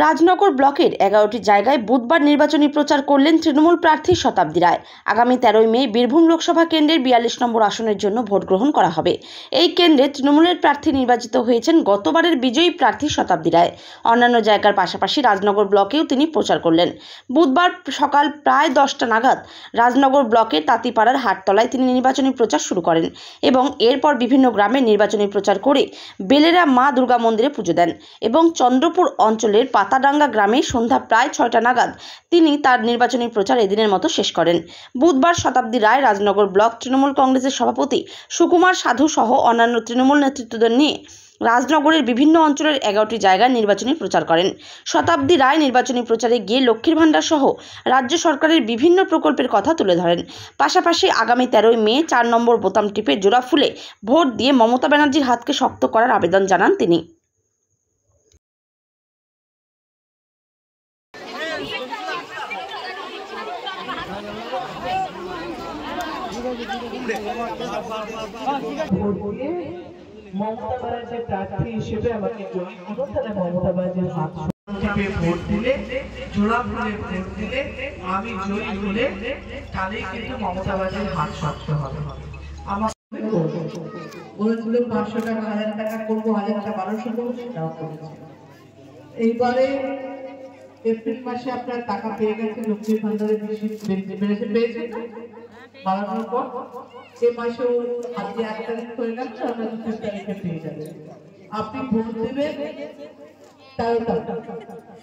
রাজনগর ব্লকের 11টি জায়গায় বুধবার নির্বাচনী প্রচার করলেন তৃণমূল প্রার্থী শতাব্দী রায়। আগামী 13 মে বীরভূম লোকসভা কেন্দ্রের 42 নম্বর আসনের জন্য ভোট গ্রহণ করা হবে। এই কেন্দ্রে তৃণমূলের প্রার্থী নির্বাচিত হয়েছেন গতবারের বিজয়ী প্রার্থী শতাব্দী রায়। অন্যান্য জায়গার পাশাপাশি রাজনগর ব্লকেও তিনি প্রচার করলেন। বুধবার সকাল প্রায় 10টা নাগাদ রাজনগর ব্লকের তাঁতিপাড়ার হাটতলায় তিনি নির্বাচনী প্রচার শুরু করেন এবং এরপর বিভিন্ন গ্রামে নির্বাচনী প্রচার করে বেলেরা মা দুর্গা মন্দিরে পুজো দেন এবং চন্দ্রপুর অঞ্চলের পাতাডাঙ্গা গ্রামে সন্ধ্যা প্রায় 6টা নাগাদ তিনি তার নির্বাচনী প্রচার এদিনের মতো শেষ করেন। বুধবার শতাব্দী রায় রাজনগর ব্লক তৃণমূল কংগ্রেসের সভাপতি সুকুমার সাধু সহ অন্যান্য তৃণমূল নেতৃত্বদের নিয়ে রাজনগরের বিভিন্ন অঞ্চলের 11টি জায়গায় নির্বাচনী প্রচার করেন। শতাব্দী রায় নির্বাচনী প্রচারে গিয়ে লক্ষ্মীর ভাণ্ডার সহ রাজ্য সরকারের বিভিন্ন প্রকল্পের কথা তুলে ধরেন। পাশাপাশি আগামী 13 মে 4 নম্বর বোতাম টিপে জোড়া ফুলে ভোট দিয়ে মমতা ব্যানার্জির হাতকে শক্ত করার আবেদন জানান তিনি। মমতা ব্যানার্জির প্রার্থী হিসেবে আমাকে জয়ী করুন, তাহলে মমতা ব্যানার্জির হাত টিপে ভোট দিলে, জোড়া ফুলে ভোট দিলে, আমি জয়ী হলে তাহলেই কিন্তু মমতা ব্যানার্জির হাত শক্ত হবে। আমার বলেছিল 500 টাকা 1000 টাকা করবো, 1000 টাকা 1200 করবো, সেটাও করেছে। এইবারে এপ্রিল মাসে আপনার টাকা পেয়ে গেছে, লক্ষ্মীর ভান্ডারে বেড়েছে পেয়েছেন বাড়ানোর পর এ মাসেও আজকে 1 তারিখ হয়ে গেল, আমরা 2 তারিখে পেয়ে যাবেন। আপনি ভোট দেবেন 13 টাকা।